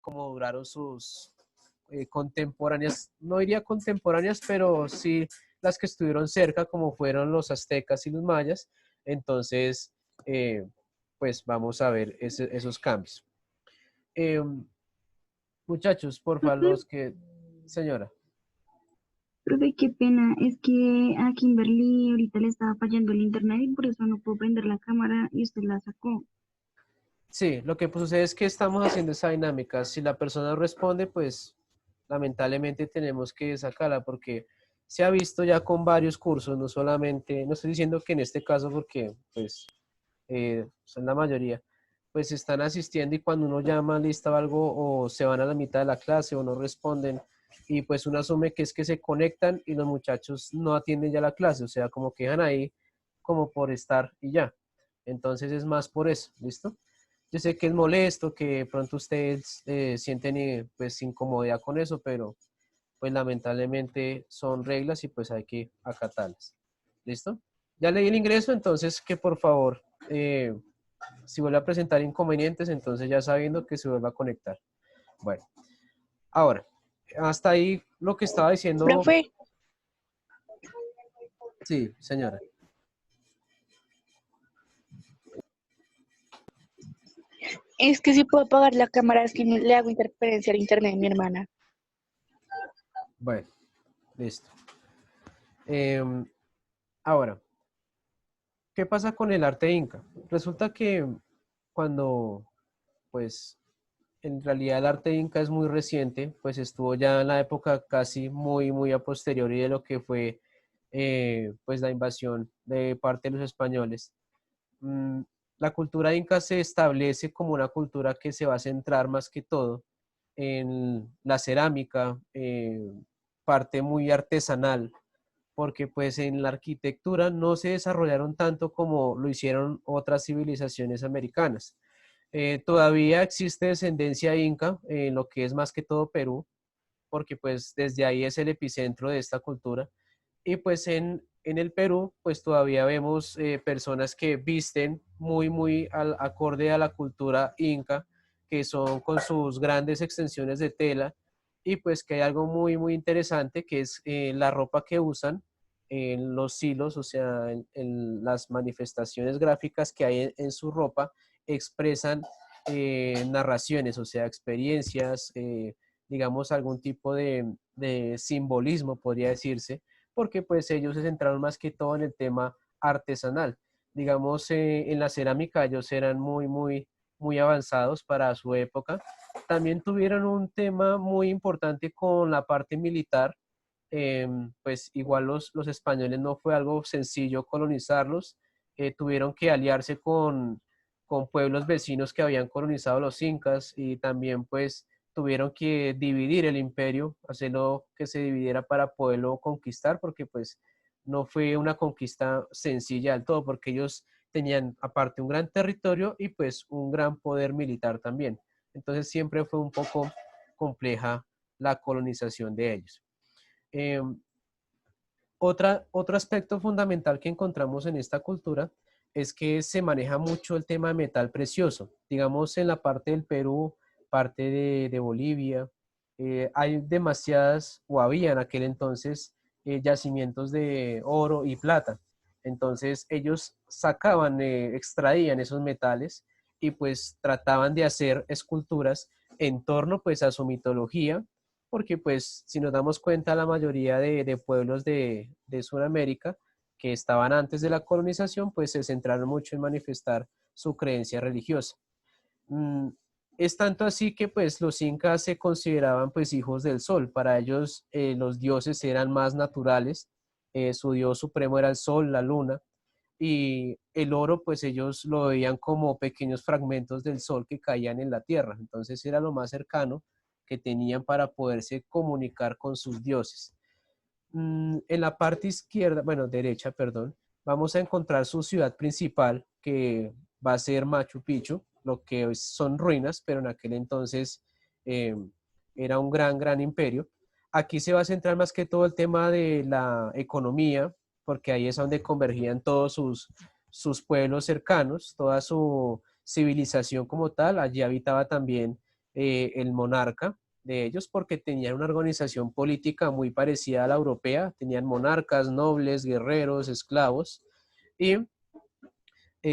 cómo duraron sus contemporáneas, no diría contemporáneas, pero sí las que estuvieron cerca, como fueron los aztecas y los mayas. Entonces, pues vamos a ver esos cambios. Eh, Muchachos, por favor, Profe, los que... Señora. profe, qué pena, es que a Kimberly ahorita le estaba fallando el internet y por eso no puedo prender la cámara y usted la sacó. Sí, lo que sucede es que estamos haciendo esa dinámica. Si la persona no responde, pues lamentablemente tenemos que sacarla porque se ha visto ya con varios cursos, no solamente, no estoy diciendo que en este caso porque pues son la mayoría, pues están asistiendo y cuando uno llama lista o algo o se van a la mitad de la clase o no responden y pues uno asume que es que se conectan y los muchachos no atienden ya la clase, o sea, como que dejan ahí como por estar y ya. Entonces es más por eso, ¿listo? Yo sé que es molesto, que de pronto ustedes sienten pues incomodidad con eso, pero pues lamentablemente son reglas y pues hay que acatarlas. ¿Listo? Ya leí el ingreso, entonces que por favor, si vuelve a presentar inconvenientes, entonces ya sabiendo que se vuelva a conectar. Bueno, ahora, hasta ahí lo que estaba diciendo. Profe, Sí, señora. es que si puedo apagar la cámara, es que le hago interferencia al internet de mi hermana. Bueno, listo. Ahora, ¿qué pasa con el arte inca? Resulta que cuando, pues, en realidad el arte inca es muy reciente, pues estuvo ya en la época casi muy a posteriori de lo que fue, pues, la invasión de parte de los españoles. Mm, la cultura inca se establece como una cultura que se va a centrar más que todo en la cerámica, parte muy artesanal, porque pues en la arquitectura no se desarrollaron tanto como lo hicieron otras civilizaciones americanas. Todavía existe descendencia inca en lo que es más que todo Perú, porque pues desde ahí es el epicentro de esta cultura. Y pues en el Perú, pues todavía vemos personas que visten muy acorde a la cultura inca, que son con sus grandes extensiones de tela, y pues que hay algo muy interesante, que es la ropa que usan en los hilos, o sea, en las manifestaciones gráficas que hay en su ropa, expresan narraciones, o sea, experiencias, digamos, algún tipo de simbolismo, podría decirse, porque pues ellos se centraron más que todo en el tema artesanal. Digamos, en la cerámica ellos eran muy avanzados para su época. También tuvieron un tema muy importante con la parte militar. Pues igual los españoles no fue algo sencillo colonizarlos. Tuvieron que aliarse con pueblos vecinos que habían colonizado los incas y también pues tuvieron que dividir el imperio, hacerlo que se dividiera para poderlo conquistar, porque pues no fue una conquista sencilla del todo, porque ellos tenían aparte un gran territorio y pues un gran poder militar también. Entonces siempre fue un poco compleja la colonización de ellos. Eh, otro aspecto fundamental que encontramos en esta cultura es que se maneja mucho el tema de metal precioso. Digamos, en la parte del Perú, parte de Bolivia, hay demasiadas, o había en aquel entonces, yacimientos de oro y plata. Entonces ellos sacaban, extraían esos metales y pues trataban de hacer esculturas en torno pues a su mitología, porque pues si nos damos cuenta la mayoría de pueblos de Sudamérica que estaban antes de la colonización, pues se centraron mucho en manifestar su creencia religiosa. Mm, es tanto así que pues los incas se consideraban pues hijos del sol, para ellos los dioses eran más naturales, su dios supremo era el sol, la luna, y el oro pues ellos lo veían como pequeños fragmentos del sol que caían en la tierra, entonces era lo más cercano que tenían para poderse comunicar con sus dioses. En la parte izquierda, bueno, derecha, perdón, vamos a encontrar su ciudad principal, que va a ser Machu Picchu, lo que hoy son ruinas, pero en aquel entonces eh, era un gran imperio. Aquí se va a centrar más que todo el tema de la economía, porque ahí es donde convergían todos sus pueblos cercanos, toda su civilización como tal. Allí habitaba también el monarca de ellos, porque tenían una organización política muy parecida a la europea, tenían monarcas, nobles, guerreros, esclavos, y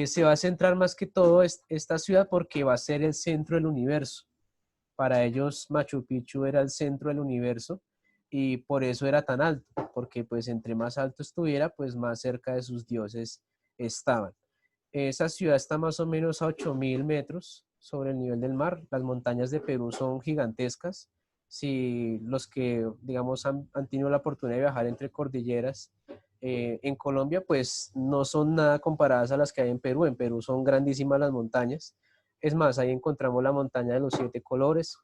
se va a centrar más que todo esta ciudad porque va a ser el centro del universo. Para ellos Machu Picchu era el centro del universo y por eso era tan alto, porque pues entre más alto estuviera, pues más cerca de sus dioses estaban. Esa ciudad está más o menos a 8.000 metros sobre el nivel del mar. Las montañas de Perú son gigantescas. Si los que, digamos, han tenido la oportunidad de viajar entre cordilleras, en Colombia, pues no son nada comparadas a las que hay en Perú. En Perú son grandísimas las montañas. Es más, ahí encontramos la montaña de los 7 colores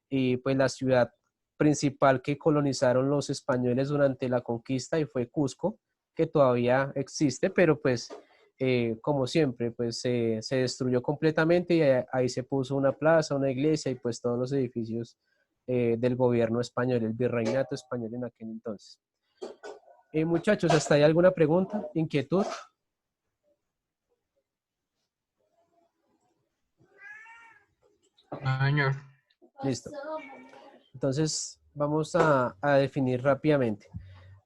y pues la ciudad principal que colonizaron los españoles durante la conquista y fue Cusco, que todavía existe, pero pues como siempre, pues se destruyó completamente y ahí se puso una plaza, una iglesia y pues todos los edificios del gobierno español, el virreinato español en aquel entonces. Muchachos, ¿hasta ahí alguna pregunta, inquietud? No, señor. Listo. Entonces vamos a definir rápidamente.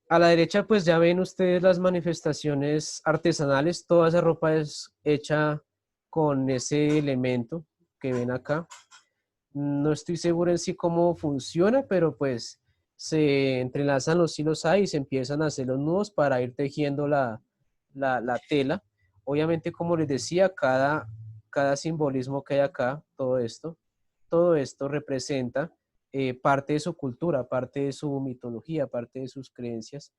A la derecha pues ya ven ustedes las manifestaciones artesanales, toda esa ropa es hecha con ese elemento que ven acá. No estoy seguro en sí cómo funciona, pero pues se entrelazan los hilos ahí y se empiezan a hacer los nudos para ir tejiendo la tela. Obviamente, como les decía, cada simbolismo que hay acá, todo esto representa parte de su cultura, parte de su mitología, parte de sus creencias.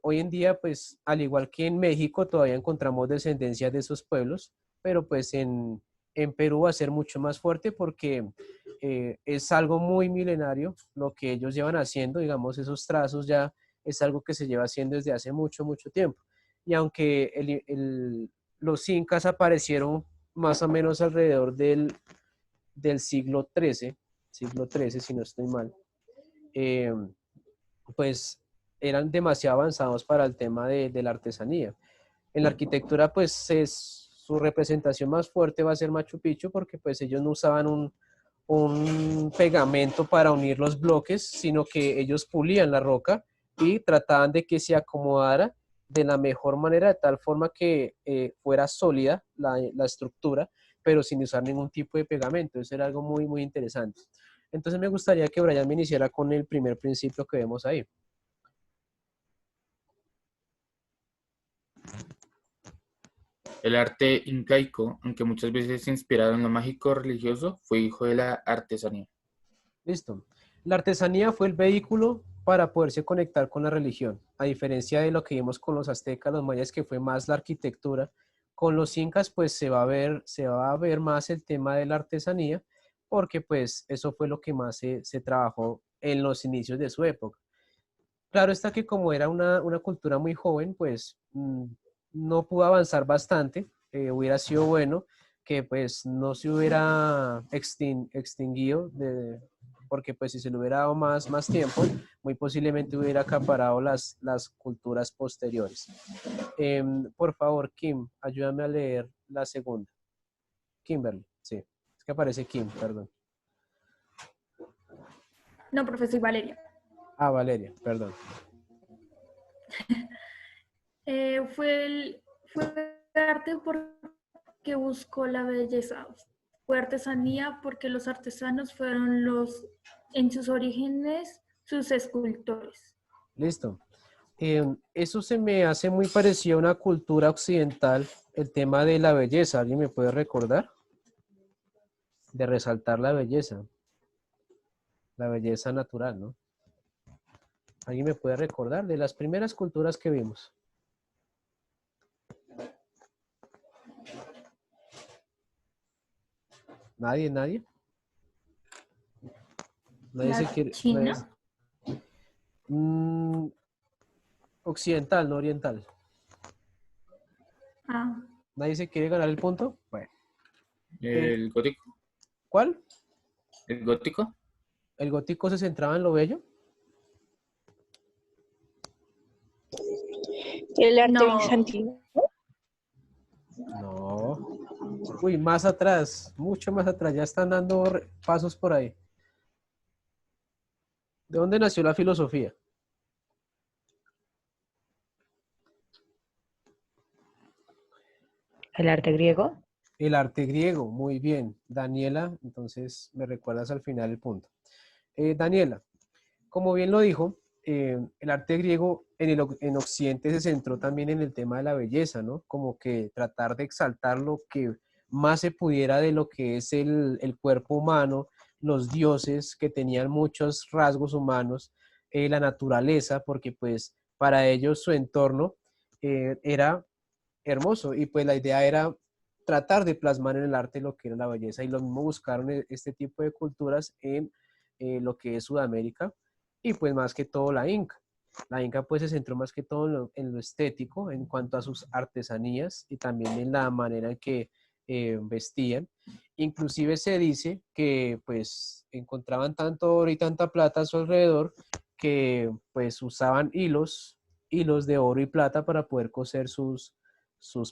Hoy en día, pues, al igual que en México, todavía encontramos descendencias de esos pueblos, pero pues en Perú va a ser mucho más fuerte porque es algo muy milenario lo que ellos llevan haciendo, digamos, esos trazos ya es algo que se lleva haciendo desde hace mucho, mucho tiempo. Y aunque los incas aparecieron más o menos alrededor del siglo XIII, si no estoy mal, eh, pues eran demasiado avanzados para el tema de la artesanía. En la arquitectura, pues su representación más fuerte va a ser Machu Picchu porque pues ellos no usaban un pegamento para unir los bloques, sino que ellos pulían la roca y trataban de que se acomodara de la mejor manera, de tal forma que fuera sólida la estructura, pero sin usar ningún tipo de pegamento. Eso era algo muy, muy interesante. Entonces me gustaría que Brian me iniciara con el primer principio que vemos ahí. El arte incaico, aunque muchas veces se inspirado en lo mágico religioso, fue hijo de la artesanía. Listo. La artesanía fue el vehículo para poderse conectar con la religión, a diferencia de lo que vimos con los aztecas, los mayas, que fue más la arquitectura. Con los incas, pues se va a ver más el tema de la artesanía, porque pues eso fue lo que más se trabajó en los inicios de su época. Claro está que como era una cultura muy joven, pues no pudo avanzar bastante. Hubiera sido bueno que pues no se hubiera extinguido, porque pues si se le hubiera dado más tiempo, muy posiblemente hubiera acaparado las culturas posteriores. Por favor, Kim, ayúdame a leer la segunda. Kimberly, sí. Es que aparece Kim, perdón. No, profesor Valeria. Ah, Valeria, perdón. Fue arte porque buscó la belleza. Fue artesanía porque los artesanos fueron en sus orígenes, sus escultores. Listo. Eso se me hace muy parecido a una cultura occidental, el tema de la belleza. ¿Alguien me puede recordar? De resaltar la belleza natural, ¿no? ¿Alguien me puede recordar de las primeras culturas que vimos? ¿Nadie? ¿Nadie? Nadie se La quiere. China. Occidental, no oriental. Ah, ¿Nadie se quiere ganar el punto? Bueno. ¿El gótico? ¿Cuál? ¿El gótico? ¿El gótico se centraba en lo bello? El arte no. bizantino. No. Uy, más atrás, mucho más atrás, ya están dando pasos por ahí. ¿De dónde nació la filosofía? ¿El arte griego? El arte griego, muy bien. Daniela, entonces me recuerdas al final el punto. Daniela, como bien lo dijo, el arte griego en Occidente se centró también en el tema de la belleza, ¿no? Como que tratar de exaltar lo que más se pudiera de lo que es el cuerpo humano, los dioses que tenían muchos rasgos humanos, la naturaleza, porque pues para ellos su entorno era hermoso y pues la idea era tratar de plasmar en el arte lo que era la belleza y lo mismo buscaron este tipo de culturas en lo que es Sudamérica y pues más que todo la Inca. La Inca pues se centró más que todo en lo estético en cuanto a sus artesanías y también en la manera en que vestían. Inclusive se dice que pues encontraban tanto oro y tanta plata a su alrededor que pues usaban hilos de oro y plata para poder coser sus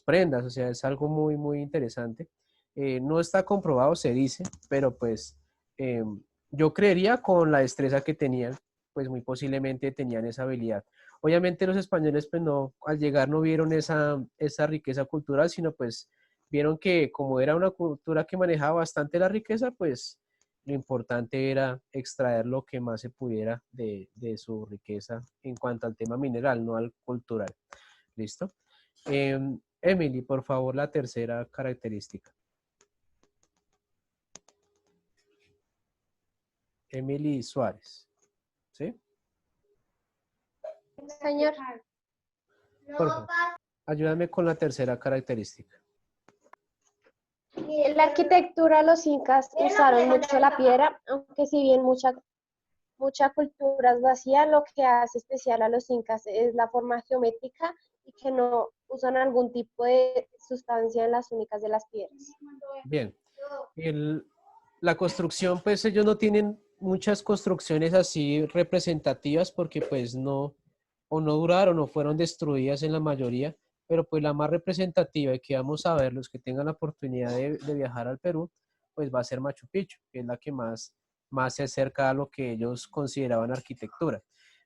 prendas, o sea, es algo muy, muy interesante. No está comprobado, se dice, pero pues eh, yo creería con la destreza que tenían, pues muy posiblemente tenían esa habilidad. Obviamente los españoles, pues no, al llegar no vieron esa riqueza cultural, sino pues vieron que como era una cultura que manejaba bastante la riqueza, pues lo importante era extraer lo que más se pudiera de su riqueza en cuanto al tema mineral, no al cultural. ¿Listo? Emily, por favor, la tercera característica. Emily Suárez. ¿Sí? Señor, Por favor, ayúdame con la tercera característica. en la arquitectura los incas usaron mucho la piedra, aunque si bien mucha cultura es vacía, lo que hace especial a los incas es la forma geométrica y que no usan algún tipo de sustancia en las únicas de las piedras. Bien. La construcción, pues ellos no tienen muchas construcciones así representativas porque pues no, o no duraron o fueron destruidas en la mayoría, pero pues la más representativa y que vamos a ver los que tengan la oportunidad de viajar al Perú, pues va a ser Machu Picchu, que es la que más se acerca a lo que ellos consideraban arquitectura.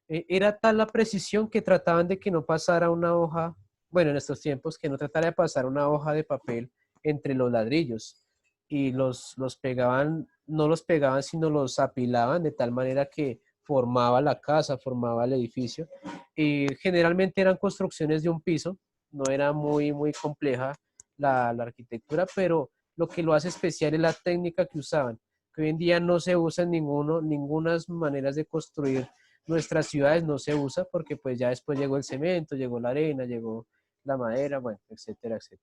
Era tal la precisión que trataban de que no pasara una hoja, bueno, en estos tiempos, que no tratara de pasar una hoja de papel entre los ladrillos y los pegaban, no los pegaban, sino los apilaban de tal manera que formaba la casa, formaba el edificio. Y generalmente eran construcciones de un piso, no era muy, muy compleja la arquitectura, pero lo que lo hace especial es la técnica que usaban, que hoy en día no se usa en ninguna maneras de construir nuestras ciudades, no se usa porque pues ya después llegó el cemento, llegó la arena, llegó la madera, bueno, etcétera, etcétera.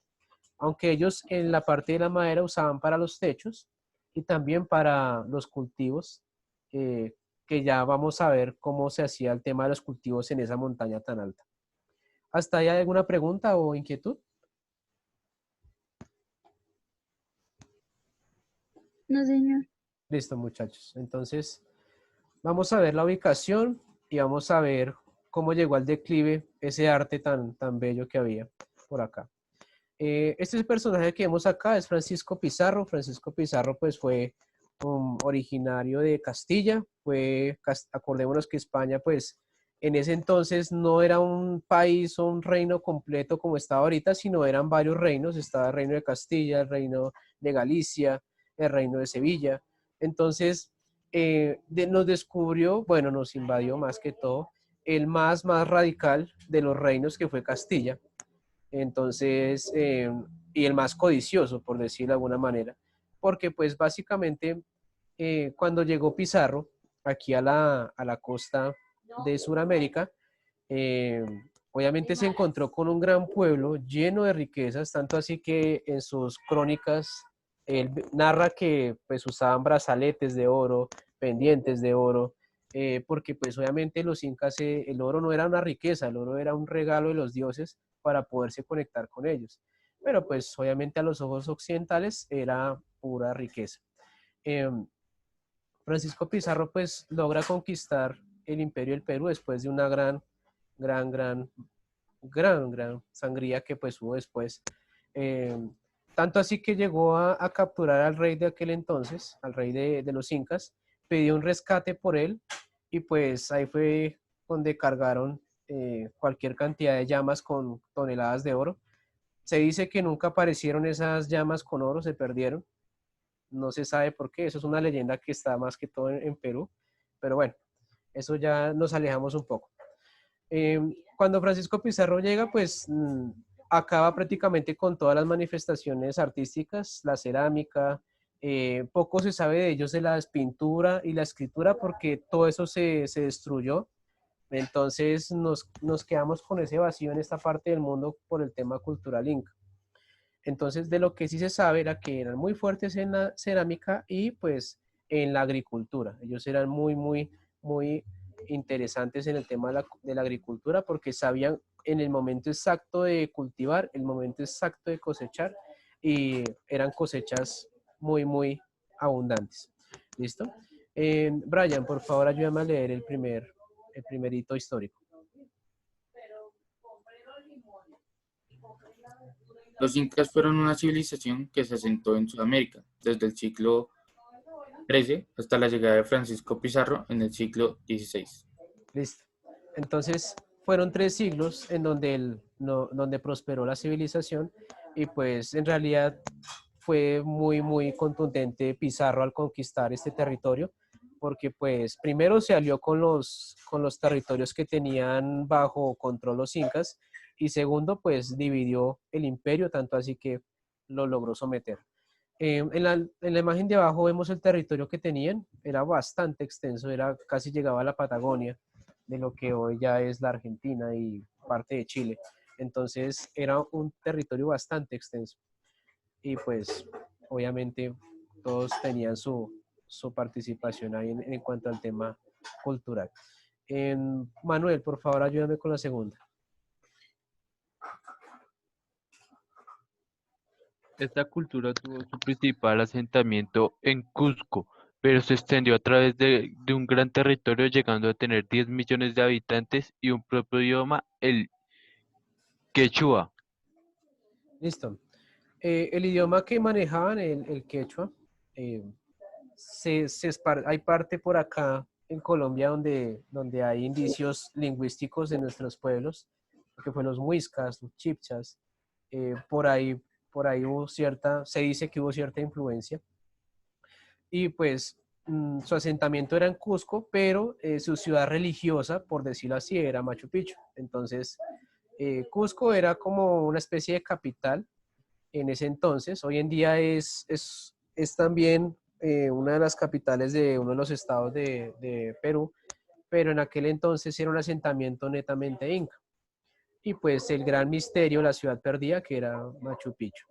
Aunque ellos en la parte de la madera usaban para los techos y también para los cultivos, eh, que ya vamos a ver cómo se hacía el tema de los cultivos en esa montaña tan alta. ¿Hasta ahí hay alguna pregunta o inquietud? No, señor. Listo, muchachos. Entonces, vamos a ver la ubicación y vamos a ver cómo llegó al declive ese arte tan bello que había por acá. Este personaje que vemos acá es Francisco Pizarro. Francisco Pizarro pues fue originario de Castilla. Acordémonos que España pues en ese entonces no era un país o un reino completo como está ahorita, sino eran varios reinos. Estaba el reino de Castilla, el reino de Galicia, el reino de Sevilla. Entonces nos descubrió, bueno, nos invadió más que todo, el más radical de los reinos que fue Castilla. Entonces, y el más codicioso, por decirlo de alguna manera, porque pues básicamente cuando llegó Pizarro aquí a la costa de Sudamérica, eh, obviamente se encontró con un gran pueblo lleno de riquezas, tanto así que en sus crónicas él narra que pues usaban brazaletes de oro, pendientes de oro, porque pues obviamente los incas, el oro no era una riqueza, el oro era un regalo de los dioses para poderse conectar con ellos. Pero pues obviamente a los ojos occidentales era pura riqueza. Eh, Francisco Pizarro pues logra conquistar el imperio del Perú después de una gran sangría que pues hubo después. Eh, Tanto así que llegó a capturar al rey de aquel entonces, al rey de los incas, pidió un rescate por él y pues ahí fue donde cargaron cualquier cantidad de llamas con toneladas de oro. Se dice que nunca aparecieron esas llamas con oro, se perdieron. No se sabe por qué, eso es una leyenda que está más que todo en Perú, pero bueno, eso ya nos alejamos un poco. Cuando Francisco Pizarro llega, pues acaba prácticamente con todas las manifestaciones artísticas, la cerámica, poco se sabe de ellos de la pintura y la escritura porque todo eso se destruyó. Entonces nos quedamos con ese vacío en esta parte del mundo por el tema cultural inca. Entonces de lo que sí se sabe era que eran muy fuertes en la cerámica y pues en la agricultura. Ellos eran muy interesantes en el tema de la agricultura porque sabían en el momento exacto de cultivar, el momento exacto de cosechar y eran cosechas muy abundantes. ¿Listo? Brian, por favor, ayúdame a leer el primer hito histórico. Los incas fueron una civilización que se asentó en Sudamérica desde el siglo XIII hasta la llegada de Francisco Pizarro en el siglo XVI. Listo. Entonces, fueron 3 siglos en donde, donde prosperó la civilización y pues en realidad fue muy contundente Pizarro al conquistar este territorio porque pues primero se alió con los territorios que tenían bajo control los incas y segundo pues dividió el imperio tanto así que lo logró someter. En la imagen de abajo vemos el territorio que tenían, era bastante extenso, casi llegaba a la Patagonia, de lo que hoy ya es la Argentina y parte de Chile. Entonces era un territorio bastante extenso. Y pues obviamente todos tenían su participación ahí en cuanto al tema cultural. Manuel, por favor, ayúdame con la segunda. Esta cultura tuvo su principal asentamiento en Cusco, pero se extendió a través de un gran territorio, llegando a tener 10 millones de habitantes y un propio idioma, el quechua. Listo. El idioma que manejaban, el quechua, hay parte por acá en Colombia donde hay indicios lingüísticos de nuestros pueblos, que fue los muiscas, los chipchas, por ahí se dice que hubo cierta influencia. Y pues su asentamiento era en Cusco, pero su ciudad religiosa, por decirlo así, era Machu Picchu. Entonces, Cusco era como una especie de capital en ese entonces. Hoy en día es también una de las capitales de uno de los estados de Perú, pero en aquel entonces era un asentamiento netamente inca. Y pues el gran misterio, la ciudad perdida, que era Machu Picchu.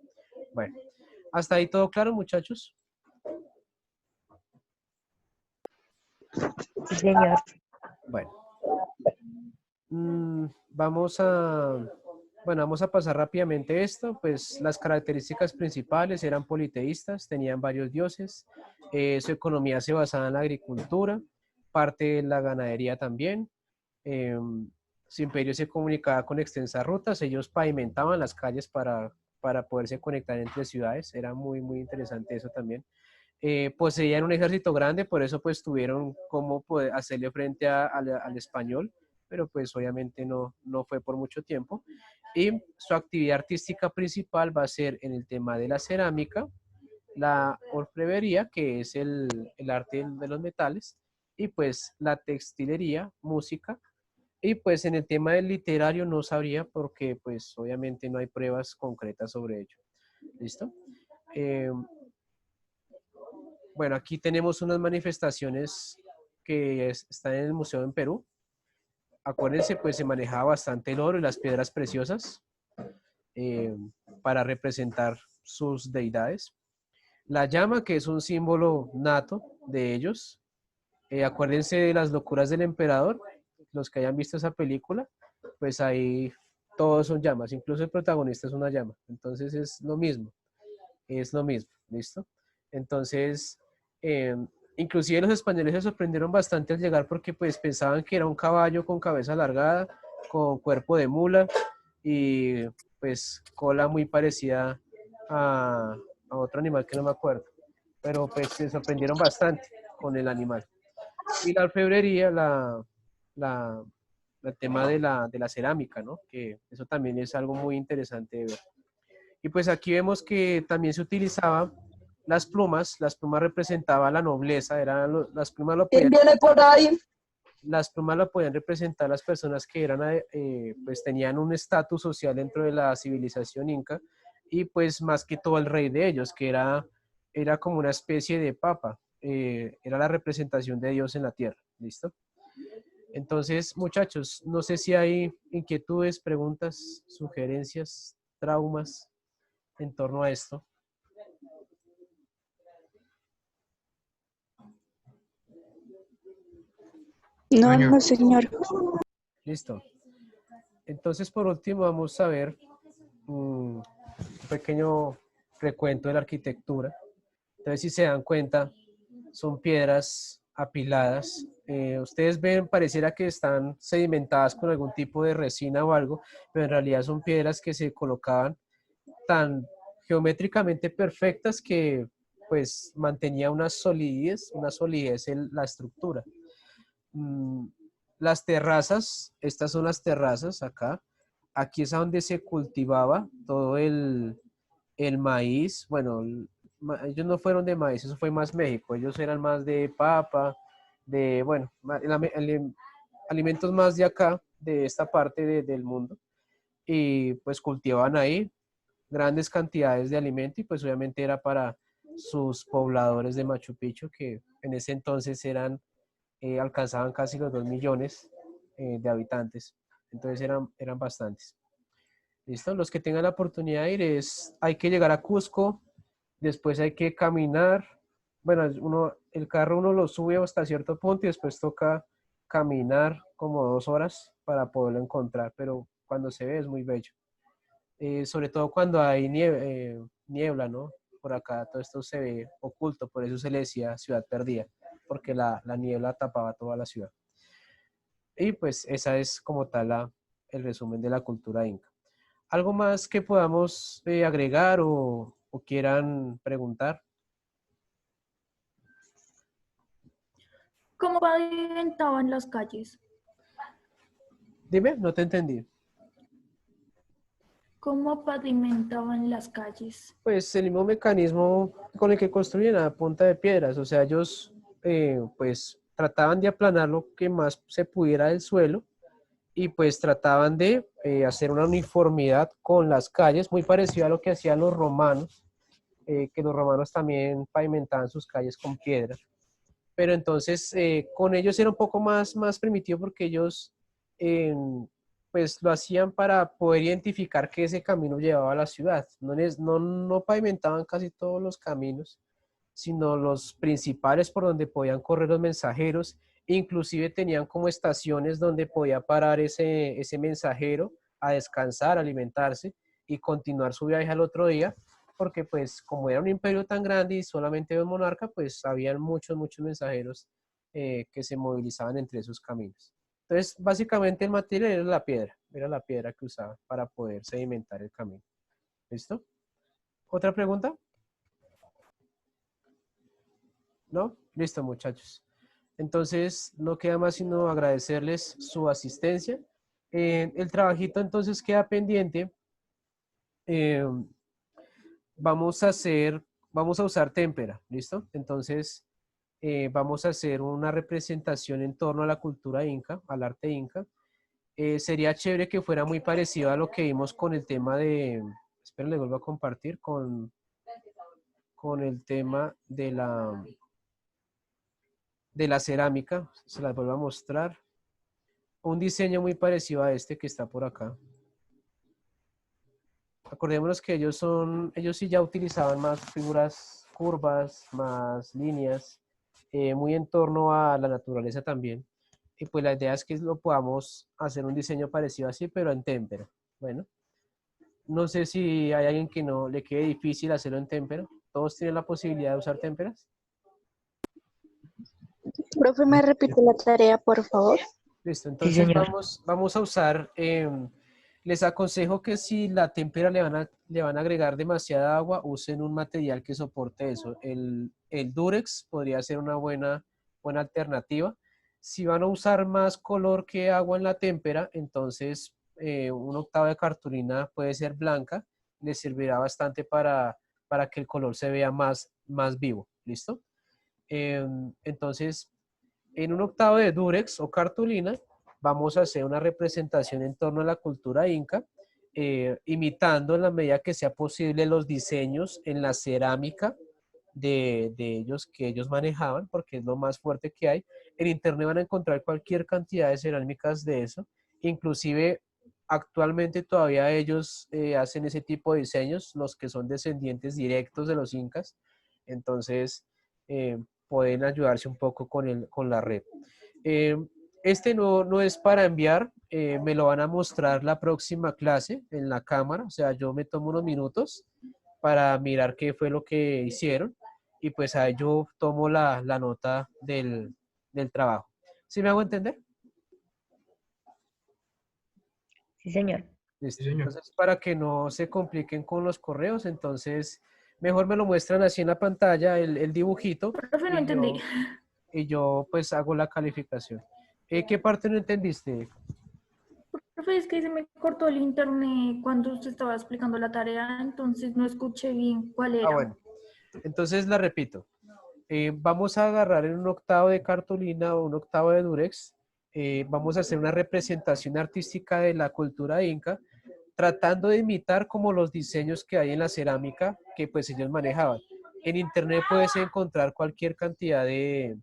Bueno, hasta ahí todo claro, muchachos. Sí, señor. Bueno, vamos a pasar rápidamente esto. Pues las características principales eran politeístas, tenían varios dioses, su economía se basaba en la agricultura, parte de la ganadería también. Su imperio se comunicaba con extensas rutas, ellos pavimentaban las calles para poderse conectar entre ciudades, era muy interesante eso también. Poseían un ejército grande, por eso pues tuvieron cómo poder hacerle frente al español, pero pues obviamente no fue por mucho tiempo. Y su actividad artística principal va a ser en el tema de la cerámica, la orfebrería, que es el arte de los metales, y pues la textilería, música, y pues en el tema del literario no sabría porque pues obviamente no hay pruebas concretas sobre ello. ¿Listo? Bueno, aquí tenemos unas manifestaciones que están en el museo en Perú. Acuérdense, pues se manejaba bastante el oro y las piedras preciosas para representar sus deidades. La llama, que es un símbolo nato de ellos. Acuérdense de las locuras del emperador, los que hayan visto esa película, pues ahí todos son llamas, incluso el protagonista es una llama. Entonces es lo mismo, ¿listo? Entonces, inclusive los españoles se sorprendieron bastante al llegar porque pues pensaban que era un caballo con cabeza alargada, con cuerpo de mula y pues cola muy parecida a, a otro animal que no me acuerdo, pero pues se sorprendieron bastante con el animal. Y la orfebrería, la, el tema de la cerámica, ¿no? Que eso también es algo muy interesante de ver. Y pues aquí vemos que también se utilizaba las plumas representaban la nobleza, las plumas lo ¿Quién podían, viene por ahí? las plumas lo podían representar las personas que eran, pues tenían un estatus social dentro de la civilización inca y pues más que todo el rey de ellos, que era como una especie de papa, era la representación de Dios en la tierra, ¿listo? Entonces, muchachos, no sé si hay inquietudes, preguntas, sugerencias, traumas en torno a esto. No, no, señor. Listo. Entonces, por último, vamos a ver un pequeño recuento de la arquitectura. Entonces, si se dan cuenta, son piedras apiladas. Ustedes ven, pareciera que están sedimentadas con algún tipo de resina o algo, pero en realidad son piedras que se colocaban tan geométricamente perfectas que pues mantenía una solidez en la estructura. Mm, las terrazas, estas son las terrazas acá. Aquí es a donde se cultivaba todo el maíz. Bueno, ellos no fueron de maíz, eso fue más México. Ellos eran más de papa, de, bueno, alimentos más de acá, de esta parte del mundo. Y pues cultivaban ahí grandes cantidades de alimento y pues obviamente era para sus pobladores de Machu Picchu que en ese entonces alcanzaban casi los 2 millones de habitantes. Entonces eran bastantes. ¿Listo? Los que tengan la oportunidad de ir hay que llegar a Cusco, después hay que caminar. Bueno, el carro uno lo sube hasta cierto punto y después toca caminar como 2 horas para poderlo encontrar, pero cuando se ve es muy bello. Sobre todo cuando hay niebla, ¿no? Por acá todo esto se ve oculto, por eso se le decía ciudad perdida, porque la niebla tapaba toda la ciudad. Y pues esa es como tal el resumen de la cultura inca. ¿Algo más que podamos agregar o quieran preguntar? ¿Cómo pavimentaban las calles? Dime, no te entendí. ¿Cómo pavimentaban las calles? Pues el mismo mecanismo con el que construyen a punta de piedras, o sea, ellos pues trataban de aplanar lo que más se pudiera del suelo y pues trataban de hacer una uniformidad con las calles, muy parecido a lo que hacían los romanos, que los romanos también pavimentaban sus calles con piedra. Pero entonces con ellos era un poco más primitivo porque ellos pues lo hacían para poder identificar que ese camino llevaba a la ciudad. No pavimentaban casi todos los caminos, sino los principales por donde podían correr los mensajeros. Inclusive tenían como estaciones donde podía parar ese mensajero a descansar, a alimentarse y continuar su viaje al otro día, porque pues como era un imperio tan grande y solamente un monarca, pues habían muchos mensajeros que se movilizaban entre esos caminos. Entonces, básicamente el material era la piedra que usaban para poder sedimentar el camino. ¿Listo? ¿Otra pregunta? ¿No? Listo, muchachos. Entonces, no queda más sino agradecerles su asistencia. El trabajito entonces queda pendiente. Eh, vamos a usar témpera, ¿listo? Entonces, vamos a hacer una representación en torno a la cultura inca, al arte inca. Sería chévere que fuera muy parecido a lo que vimos con el tema esperen, le vuelvo a compartir, con el tema de la cerámica, se las vuelvo a mostrar. Un diseño muy parecido a este que está por acá. Acordémonos que ellos sí ya utilizaban más figuras curvas, más líneas, muy en torno a la naturaleza también. Y pues la idea es que lo podamos hacer un diseño parecido así, pero en témpera. Bueno, no sé si hay alguien que no le quede difícil hacerlo en témpera. ¿Todos tienen la posibilidad de usar témperas? Profe, ¿me repite la tarea, por favor? Listo, Sí, entonces señor. vamos a usar Les aconsejo que si la témpera le van a agregar demasiada agua, usen un material que soporte eso. El Durex podría ser una buena alternativa. Si van a usar más color que agua en la témpera, entonces un octavo de cartulina puede ser blanca. Les servirá bastante para que el color se vea más vivo. ¿Listo? Entonces, en un octavo de Durex o cartulina, vamos a hacer una representación en torno a la cultura inca, imitando en la medida que sea posible los diseños en la cerámica de ellos que ellos manejaban, porque es lo más fuerte que hay. En internet van a encontrar cualquier cantidad de cerámicas de eso, inclusive actualmente todavía ellos hacen ese tipo de diseños, los que son descendientes directos de los incas, entonces pueden ayudarse un poco con la red. Eh, este no es para enviar, me lo van a mostrar la próxima clase en la cámara, o sea, yo me tomo unos minutos para mirar qué fue lo que hicieron y pues ahí yo tomo la nota del trabajo. ¿Sí me hago entender? Sí, señor. Listo. Sí, señor. Entonces, para que no se compliquen con los correos, entonces mejor me lo muestran así en la pantalla, el dibujito, Profe, no y entendí. yo pues hago la calificación. ¿Qué parte no entendiste? Profe, es que se me cortó el internet cuando usted estaba explicando la tarea, entonces no escuché bien cuál Ah, era. bueno. Entonces la repito. Vamos a agarrar en un octavo de cartulina o un octavo de Durex. Vamos a hacer una representación artística de la cultura inca, tratando de imitar como los diseños que hay en la cerámica que pues ellos manejaban. En internet puedes encontrar cualquier cantidad de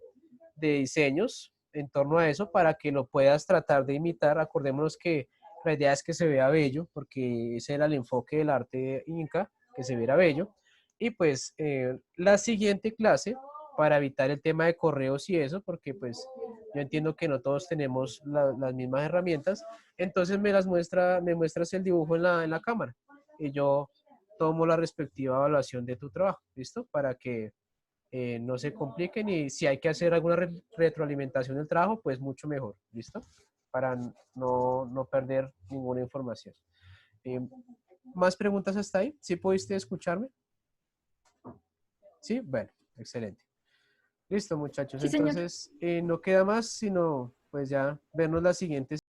diseños en torno a eso para que lo puedas tratar de imitar. Acordémonos que la idea es que se vea bello, porque ese era el enfoque del arte inca, que se viera bello. Y pues la siguiente clase, para evitar el tema de correos y eso, porque pues yo entiendo que no todos tenemos las mismas herramientas, entonces me muestras el dibujo en la cámara y yo tomo la respectiva evaluación de tu trabajo, ¿listo? Para que no se compliquen y si hay que hacer alguna retroalimentación del trabajo, pues mucho mejor, ¿listo? Para no perder ninguna información. Eh, ¿Más preguntas hasta ahí? ¿Sí pudiste escucharme? Sí, bueno, excelente. Listo, muchachos. Sí, señor. Entonces, no queda más sino pues ya vernos la siguiente